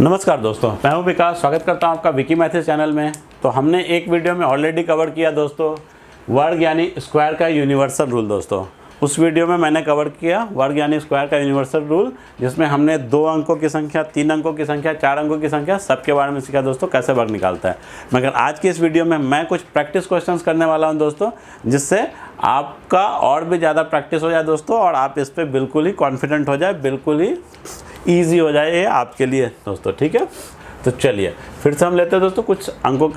नमस्कार दोस्तों, मैं हूं विकास। स्वागत करता हूं आपका विकी मैथ्स चैनल में। तो हमने एक वीडियो में ऑलरेडी कवर किया दोस्तों वर्ग यानी स्क्वायर का यूनिवर्सल रूल। दोस्तों उस वीडियो में मैंने कवर किया वर्ग यानी स्क्वायर का यूनिवर्सल रूल, जिसमें हमने 2 अंकों की संख्या, 3 अंकों की संख्या, 4 अंकों की संख्या सबके बारे में सीखा दोस्तों कैसे वर्ग निकालता है। मगर आज की इस वीडियो में मैं कुछ प्रैक्टिस क्वेश्चंस करने वाला हूं दोस्तों, जिससे आपका और भी ज़्यादा प्रैक्टिस हो जाए दोस्तों, और आप इस पर बिल्कुल ही कॉन्फिडेंट हो जाए, बिल्कुल ही ईजी हो जाए ये आपके लिए दोस्तों। ठीक है, तो चलिए फिर से हम लेते हैं दोस्तों कुछ अंकों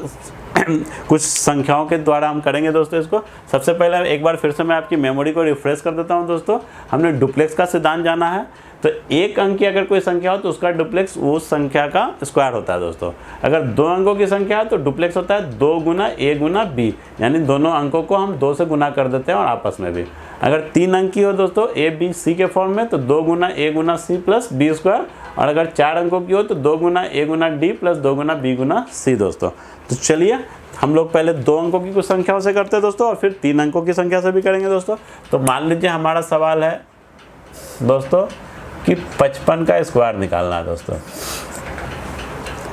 कुछ संख्याओं के द्वारा हम करेंगे दोस्तों इसको। सबसे पहले एक बार फिर से मैं आपकी मेमोरी को रिफ्रेश कर देता हूं दोस्तों। हमने डुप्लेक्स का सिद्धांत जाना है, तो एक अंक की अगर कोई संख्या हो तो उसका डुप्लेक्स उस संख्या का स्क्वायर होता है दोस्तों। अगर 2 अंकों की संख्या है तो डुप्लेक्स होता है 2 गुना a गुना b, यानी दोनों अंकों को हम 2 से गुना कर देते हैं और आपस में भी। अगर 3 अंक की हो दोस्तों a b c के फॉर्म में तो 2 गुना a Guna c plus b square, और अगर 4 अंकों की हो तो 2 गुना a Guna d plus 2 Guna b Guna c दोस्तों। तो चलिए हम लोग पहले 2 अंकों की कुछ संख्याओं से करते हैं दोस्तों, और फिर 3 अंकों की संख्या से भी करेंगे दोस्तों। तो मान लीजिए हमारा सवाल है दोस्तों कि 55 का स्क्वायर निकालना है दोस्तों।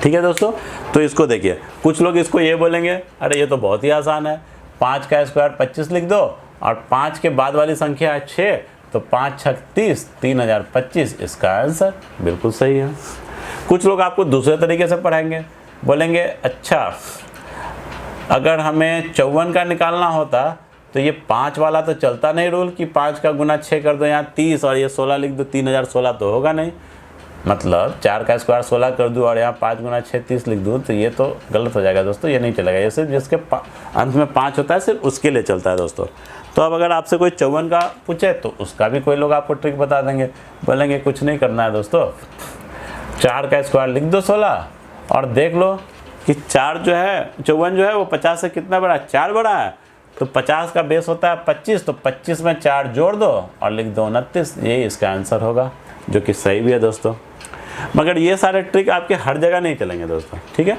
ठीक है दोस्तों, तो इसको देखिए, कुछ लोग इसको ये बोलेंगे अरे ये तो बहुत ही आसान है, 5 का स्क्वायर 25 लिख दो, और 5 के बाद वाली संख्या है 6, तो 5 छक 30, 3025 इसका आंसर। बिल्कुल सही है। कुछ लोग आपको दूसरे तरीके से पढ़ाएंगे, बोलेंगे अच्छा अगर हमें 54 का निकालना होता तो ये 5 वाला तो चलता नहीं रूल कि 5 का गुना 6 कर दो, यहाँ 30 और ये 16 लिख दो, 3016 तो होगा नहीं। मतलब 4 का स्क्वायर 16 कर दूँ और यहाँ 5 गुना 6 30 लिख दूँ, तो ये तो गलत हो जाएगा दोस्तों, ये नहीं चलेगा। ये सिर्फ जिसके अंत में 5 होता है सिर्फ उसके लिए चलता है दोस्तों। तो अब अगर आपसे कोई 54 का पूछे तो उसका भी कोई लोग आपको ट्रिक बता देंगे, बोलेंगे कुछ नहीं करना है दोस्तों, 4 का स्क्वायर लिख दो 16 और देख लो कि 4 जो है 54 जो है वो 50 से कितना बड़ा है, 4 बड़ा है। तो 50 का बेस होता है 25, तो 25 में 4 जोड़ दो और लिख दो 29, यही इसका आंसर होगा, जो कि सही भी है दोस्तों। मगर ये सारे ट्रिक आपके हर जगह नहीं चलेंगे दोस्तों। ठीक है,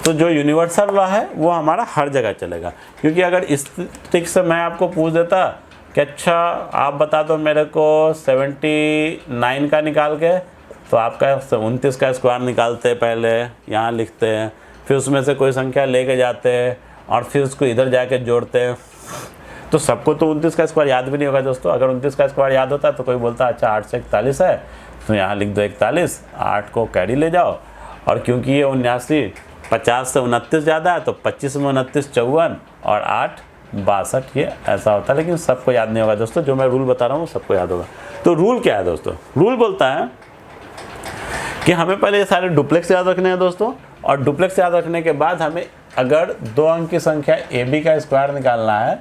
तो जो यूनिवर्सल लॉ है वो हमारा हर जगह चलेगा। क्योंकि अगर इस ट्रिक से मैं आपको पूछ देता कि अच्छा आप बता दो मेरे को 79 का निकाल के, तो आपका 29 का स्क्वायर निकालते पहले, यहाँ लिखते हैं, फिर उसमें से कोई संख्या लेके जाते हैं और फिर उसको इधर जाके जोड़ते हैं। तो सबको तो 29 का स्क्वायर याद भी नहीं होगा दोस्तों। अगर 29 का स्क्वायर याद होता तो कोई बोलता अच्छा 8 से 41 है, तो यहाँ लिख दो 41, 8 को कैरी ले जाओ, और क्योंकि ये 79 50 से 29 ज़्यादा है तो 25 में 29 54 और 8 62, ये ऐसा होता है। लेकिन सबको याद नहीं होगा दोस्तों, जो मैं रूल बता रहा हूँ सबको याद होगा। तो रूल क्या है दोस्तों? रूल बोलता है कि हमें पहले ये सारे डुप्लेक्स याद रखने हैं दोस्तों, और डुप्लेक्स याद रखने के बाद हमें अगर 2 अंक की संख्या AB का स्क्वायर निकालना है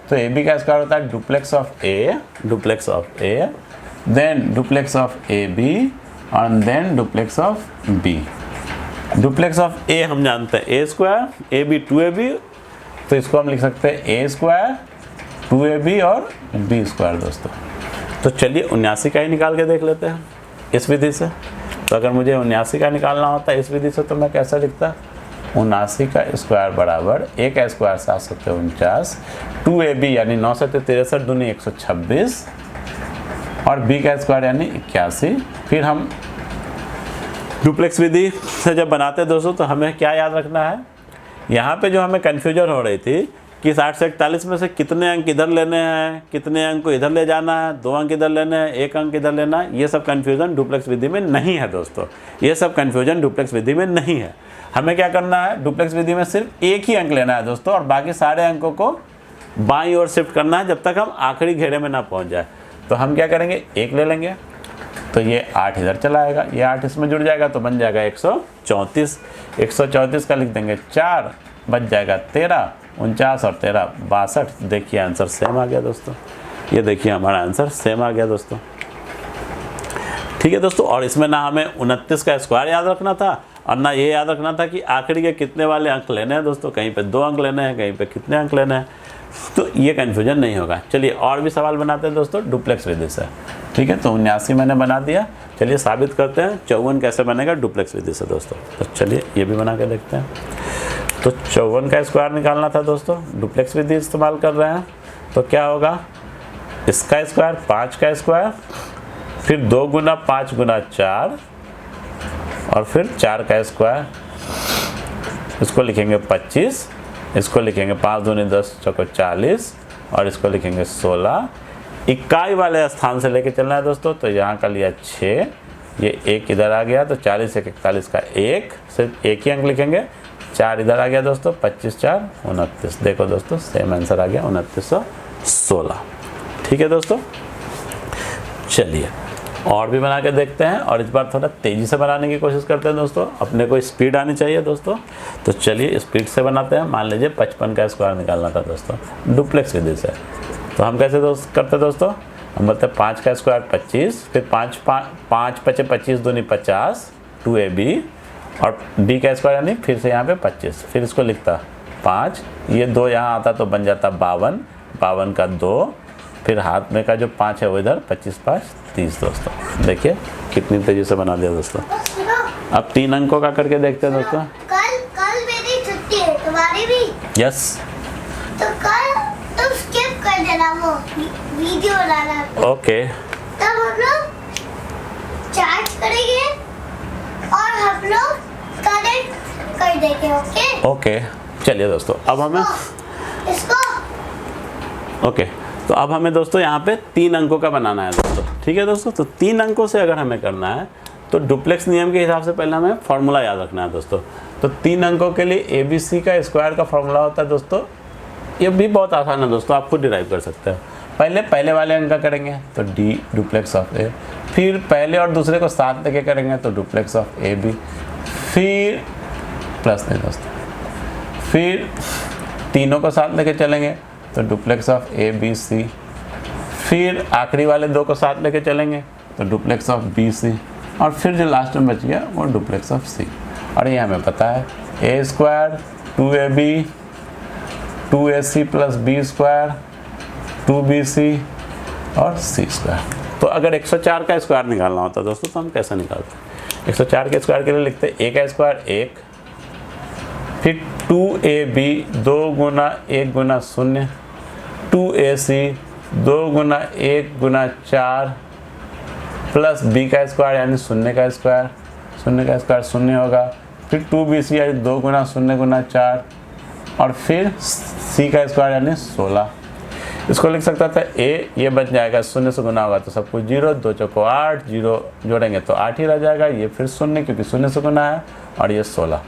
तो AB का स्क्वायर होता है duplex of A, then duplex of AB और then duplex of B। Duplex of A हम जानते हैं A स्क्वायर, AB 2AB, तो इसको हम लिख सकते हैं A स्क्वायर 2AB और B स्क्वायर दोस्तों। तो चलिए 79 का ही निकाल के देख लेते हैं इस विधि से। तो अगर मुझे 79 का निकालना होता है इस विधि से तो मैं कैसे लिखता, 79 का स्क्वायर बराबर A का स्क्वायर 7 सत्ते 49, 2AB यानी 9 सत्ते 63 दूनी 126, और B का स्क्वायर यानी 81। फिर हम डुप्लेक्स विधि से जब बनाते हैं दोस्तों तो हमें क्या याद रखना है, यहाँ पे जो हमें कन्फ्यूजन हो रही थी कि 60 से 41 में से कितने अंक इधर लेने हैं, कितने अंक को इधर ले जाना है, 2 अंक इधर लेने हैं, 1 अंक इधर लेना है, ये सब कन्फ्यूजन डुप्लेक्स विधि में नहीं है दोस्तों। ये सब कन्फ्यूजन डुप्लेक्स विधि में नहीं है। हमें क्या करना है, डुप्लेक्स विधि में सिर्फ एक ही अंक लेना है दोस्तों, और बाकी सारे अंकों को बाईं ओर शिफ्ट करना है जब तक हम आखिरी घेरे में ना पहुँच जाए। तो हम क्या करेंगे, 1 ले लेंगे, तो ये 8 इधर चला आएगा, ये 8 इसमें जुड़ जाएगा तो बन जाएगा 134। 134 का लिख देंगे 4, बच जाएगा 13, 49 और 13 62। देखिए आंसर सेम आ गया दोस्तों, ये देखिए हमारा आंसर सेम आ गया दोस्तों। ठीक है दोस्तों, और इसमें ना हमें 29 का स्क्वायर याद रखना था और ना ये याद रखना था कि आखिरी के कितने वाले अंक लेने हैं दोस्तों, कहीं पे 2 अंक लेने हैं, कहीं पे कितने अंक लेने हैं, तो ये कन्फ्यूजन नहीं होगा। चलिए और भी सवाल बनाते हैं दोस्तों डुप्लेक्स विधि से। ठीक है, तो 79 मैंने बना दिया, चलिए साबित करते हैं 54 कैसे बनेगा डुप्लेक्स विधि से दोस्तों। तो चलिए ये भी बना के देखते हैं। तो 54 का स्क्वायर निकालना था दोस्तों, डुप्लेक्स विधि इस्तेमाल कर रहे हैं, तो क्या होगा, इसका स्क्वायर 5 का स्क्वायर, फिर 2 गुना 5 गुना 4 और फिर 4 का स्क्वायर, इसको लिखेंगे 25, इसको लिखेंगे 5 दूनी 10 चौको 40 और इसको लिखेंगे 16। इकाई वाले स्थान से लेके चलना है दोस्तों, तो यहाँ का लिया 6, ये 1 इधर आ गया, तो 40 से 41 का 1, सिर्फ एक ही अंक लिखेंगे, 4 इधर आ गया दोस्तों, 25 4 29। देखो दोस्तों सेम आंसर आ गया 2916। ठीक है दोस्तों, चलिए और भी बना के देखते हैं, और इस बार थोड़ा तेज़ी से बनाने की कोशिश करते हैं दोस्तों, अपने को स्पीड आनी चाहिए दोस्तों। तो चलिए स्पीड से बनाते हैं। मान लीजिए 55 का स्क्वायर निकालना था दोस्तों डुप्लेक्स विधि से, तो हम कैसे करते हैं दोस्तों, हम बोलते हैं 5 का स्क्वायर 25, फिर 5 5 25 दूनी 50 2ab, और b का स्क्वायर यानी फिर से यहाँ पे 25, फिर इसको लिखता 5, ये 2 यहाँ आता तो बन जाता 52, 52 का 2, फिर हाथ में का जो 5 है वो इधर, 25 5 30 दोस्तों। देखिए कितनी तेजी से बना दिया दोस्तों। अब 3 अंकों का करके देखते हैं दोस्तों। कल मेरी छुट्टी है, तुम्हारी भी? यस। तो कल तुम स्किप कर देना वो वीडियो बनाना। ओके। तब हम लोग चार्ज करेंगे और हम लोग कनेक्ट कर देंगे। ओके ओके चलिए दोस्तों, अब हमें इसको ओके तो अब हमें दोस्तों यहाँ पे 3 अंकों का बनाना है दोस्तों। ठीक है दोस्तों, तो 3 अंकों से अगर हमें करना है तो डुप्लेक्स नियम के हिसाब से पहले हमें फॉर्मूला याद रखना है दोस्तों। तो 3 अंकों के लिए ABC का स्क्वायर का फॉर्मूला होता है दोस्तों, ये भी बहुत आसान है दोस्तों, आप खुद डिराइव कर सकते हैं। पहले वाले अंक का करेंगे तो D डुप्लेक्स ऑफ A, फिर पहले और दूसरे को साथ लेके करेंगे तो डुप्लेक्स ऑफ AB, फिर प्लस नहीं दोस्तों, फिर तीनों को साथ लेके चलेंगे तो डुप्लेक्स ऑफ ABC, फिर आखिरी वाले 2 को साथ लेके चलेंगे तो डुप्लेक्स ऑफ BC, और फिर जो लास्ट में बच गया वो डुप्लेक्स ऑफ C। और ये हमें पता है A square 2AB 2AC plus B square 2BC और C स्क्वायर। तो अगर 104 का स्क्वायर निकालना होता दोस्तों तो हम कैसे निकालते हैं? 104 के स्क्वायर के लिए लिखते हैं A का स्क्वायर 1, फिर 2AB 2 गुना 1 गुना 0, 2AC 2 गुना 1 गुना 4 प्लस B का स्क्वायर यानी 0 का स्क्वायर, 0 का स्क्वायर 0 होगा, फिर 2BC यानी 2 गुना 0 गुना 4, और फिर C का स्क्वायर यानी 16। इसको लिख सकता था A, ये बच जाएगा 0 से गुना होगा तो सब कुछ 0, 2 चौको 8, 0 जोड़ेंगे तो 8 ही रह जाएगा, ये फिर 0 क्योंकि 0 से गुना है, और ये 16।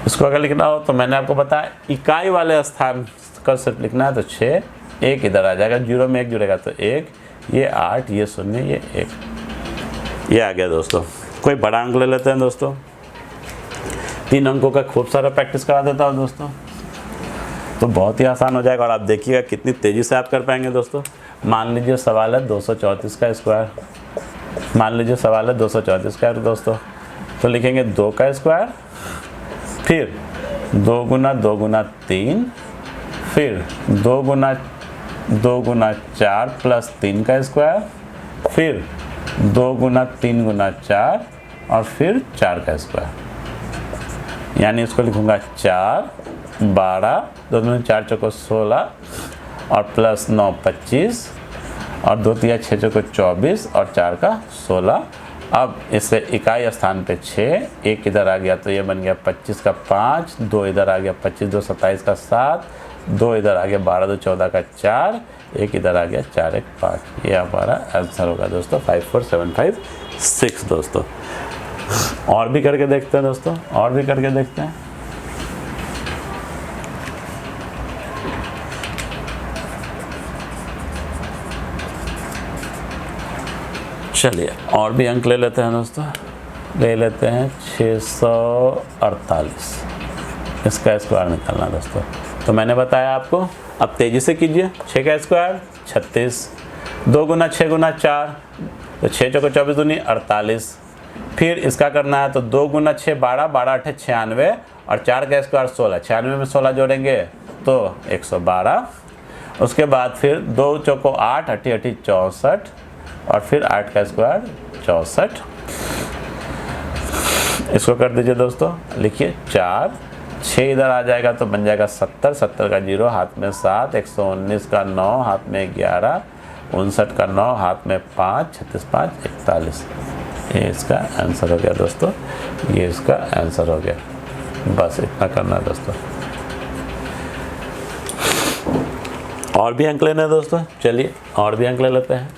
इसको अगर लिखना हो तो मैंने आपको बताया इकाई वाले स्थान का सिर्फ लिखना है तो 6, 1 इधर आ जाएगा, 0 में 1 जुड़ेगा तो 1, ये 8, ये 0, ये 1, ये आ गया दोस्तों। कोई बड़ा अंक ले लेते हैं दोस्तों। 3 अंकों का खूब सारा प्रैक्टिस करा देता हूँ दोस्तों, तो बहुत ही आसान हो जाएगा, और आप देखिएगा कितनी तेज़ी से आप कर पाएंगे दोस्तों। मान लीजिए सवाल है 234 का स्क्वायर, मान लीजिए सवाल है 234 का दोस्तों, तो लिखेंगे 2 का स्क्वायर, फिर 2 गुना 2 गुना 3, फिर 2 गुना 4 प्लस 3 का स्क्वायर, फिर 2 गुना 3 गुना 4, और फिर 4 का स्क्वायर, यानी इसको लिखूंगा 4 12 2 दूनी 4 चौको 16, और प्लस 9 25, और 2 तिया 6 चौको 24, और 4 का 16। अब इससे इकाई स्थान पे 6, 1 इधर आ गया तो ये बन गया 25 का 5, 2 इधर आ गया 25 2 27 का 7, 2 इधर आ गया 12 2 14 का 4, 1 इधर आ गया 4 1 5। ये हमारा आंसर होगा दोस्तों 54756 दोस्तों। और भी करके देखते हैं दोस्तों, और भी करके देखते हैं। चलिए और भी अंक ले लेते हैं दोस्तों, ले लेते हैं 648, इसका स्क्वायर निकालना दोस्तों। तो मैंने बताया आपको, अब तेज़ी से कीजिए। 6 का स्क्वायर 36, 2 गुना 6 गुना 4, तो 6 चौको 24 दूनी 48, फिर इसका करना है तो 2 गुना 6 12, 12 8 96, और 4 का स्क्वायर 16, 96 में 16 जोड़ेंगे तो 112। उसके बाद फिर 2 चौको 8, 8 8 64, और फिर 8 का स्क्वायर 64। इसको कर दीजिए दोस्तों, लिखिए 4, 6 इधर आ जाएगा तो बन जाएगा 70, 70 का 0 हाथ में 7, 119 का 9 हाथ में 11, 59 का 9 हाथ में 5, 36 5 41। ये इसका आंसर हो गया दोस्तों, ये इसका आंसर हो गया। बस इतना करना है दोस्तों। और भी अंक लेना है दोस्तों, चलिए और भी अंक ले लेते हैं।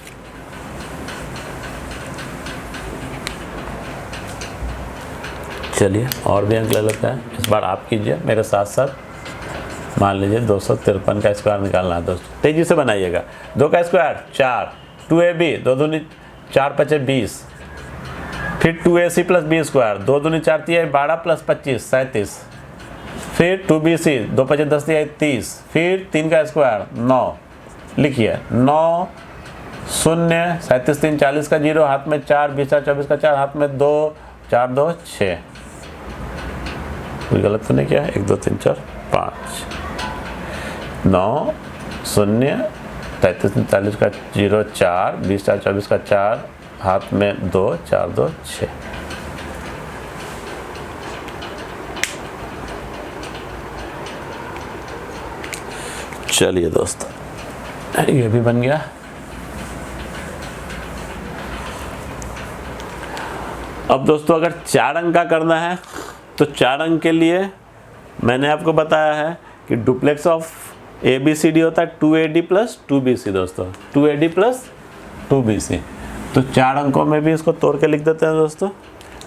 चलिए और भी अंक ले लेते हैं। इस बार आप कीजिए मेरे साथ साथ। मान लीजिए 253 का स्क्वायर निकालना है दोस्तों, तेजी से बनाइएगा। 2 का स्क्वायर 4, 2ab 2 दूनी 4 पचे 20, फिर 2ac प्लस बी स्क्वायर 2 दूनी 4 तिहाई 12 प्लस 25 37, फिर 2bc 2 पचे 10 तिहाई 30, फिर 3 का स्क्वायर 9, लिखिए 9 0 37 3 40 का 0 हाथ में 4 20 24 का 4 हाथ में 2 4 2 6। कोई गलत तो नहीं किया? 1 2 3 4 5 9 0 37 3 40 का 0 4 20 4 24 का 4 हाथ में 2 4 2 6। चलिए दोस्तों ये भी बन गया। अब दोस्तों अगर 4 अंक का करना है तो 4 अंक के लिए मैंने आपको बताया है कि डुप्लेक्स ऑफ ABCD होता है 2AD प्लस 2BC दोस्तों, 2AD प्लस 2BC। तो 4 अंकों में भी इसको तोड़ के लिख देते हैं दोस्तों।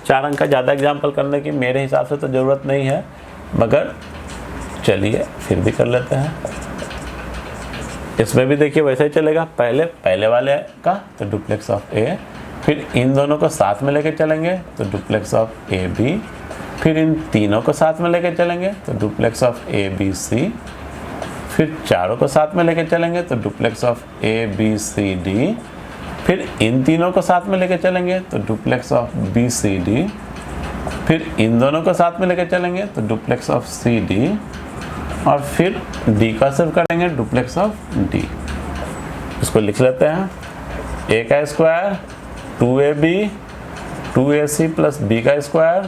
4 अंक का ज़्यादा एग्जाम्पल करने की मेरे हिसाब से तो ज़रूरत नहीं है, मगर चलिए फिर भी कर लेते हैं। इसमें भी देखिए वैसे ही चलेगा। पहले वाले का तो डुप्लेक्स ऑफ A, फिर इन दोनों को साथ में लेके चलेंगे तो डुप्लेक्स ऑफ AB, फिर इन तीनों को साथ में लेके चलेंगे तो डुप्लेक्स ऑफ ABC, फिर चारों को साथ में लेके चलेंगे तो डुप्लेक्स ऑफ ABCD, फिर इन तीनों को साथ में लेके चलेंगे तो डुप्लेक्स ऑफ BCD, फिर इन दोनों को साथ में लेके चलेंगे तो डुप्लेक्स ऑफ CD, और फिर D का सिर्फ करेंगे डुप्लेक्स ऑफ D। इसको लिख लेते हैं। A का square 2AB 2AC plus B का square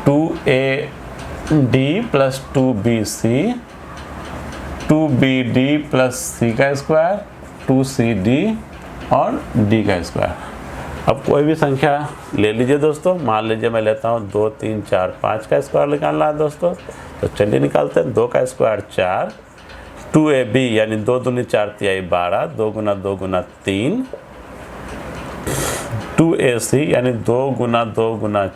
2AD plus 2BC 2BD plus C का स्क्वायर 2CD और D का स्क्वायर। अब कोई भी संख्या ले लीजिए दोस्तों। मान लीजिए मैं लेता हूँ 2 3 4 5 का स्क्वायर निकालना है दोस्तों, तो चलिए निकालते हैं। 2 का स्क्वायर 4, 2AB यानी 2 दूनी 4 तिहाई 12, 2 गुना 2 गुना 3, 2AC यानी 2 गुना 2 गुना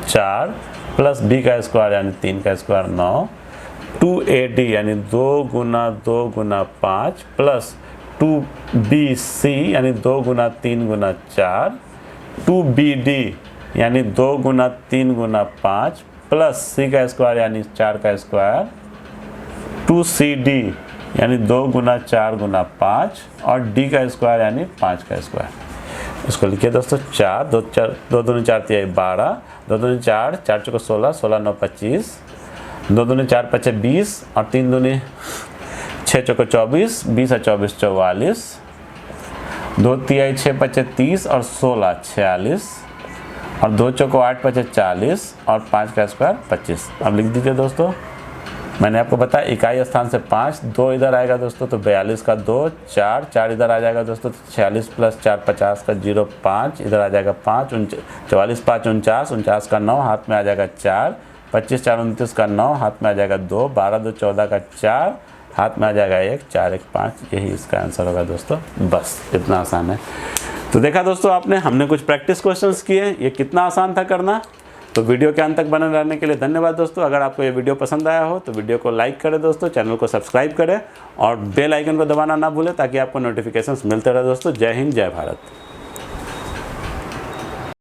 4 प्लस B का स्क्वायर यानी 3 का स्क्वायर 9, 2AD यानी 2 गुना 2 गुना 5 प्लस 2BC यानी 2 गुना 3 गुना 4, 2BD यानी 2 गुना 3 गुना 5 प्लस C का स्क्वायर यानी 4 का स्क्वायर, 2CD यानी 2 गुना 4 गुना 5 और D का स्क्वायर यानी 5 का स्क्वायर। इसको लिखिए दोस्तों। 4 2 दूनी 4 तिहाई 12, 2 दूनी 4 4 चौको 16 16 9 25, 2 दूनी 4 पचे 20 और 3 दूनी 6 चौको 24, 20 और 24 44, 2 तिहाई 6 पचे 30 और 16 46 और 2 चौको 8 पचे 40 और 5 का स्क्वायर 25। अब लिख दीजिए दोस्तों। मैंने आपको बताया इकाई स्थान से 5, 2 इधर आएगा दोस्तों तो 42 का 2, 4 4 इधर आ जाएगा दोस्तों तो 46 प्लस 4 50 का 0 5 इधर आ जाएगा 5, 44 5 49, 49 का 9 हाथ में आ जाएगा 4, 25 4 29 का 9 हाथ में आ जाएगा 2, 12 2 14 का 4 हाथ में आ जाएगा 1, 4 1 5। यही इसका आंसर होगा दोस्तों। बस इतना आसान है। तो देखा दोस्तों आपने, हमने कुछ प्रैक्टिस क्वेश्चंस किए। ये कितना आसान था करना। तो वीडियो के अंत तक बने रहने के लिए धन्यवाद दोस्तों। अगर आपको ये वीडियो पसंद आया हो तो वीडियो को लाइक करें दोस्तों, चैनल को सब्सक्राइब करें और बेल आइकन को दबाना ना भूलें ताकि आपको नोटिफिकेशंस मिलते रहे दोस्तों। जय हिंद, जय भारत।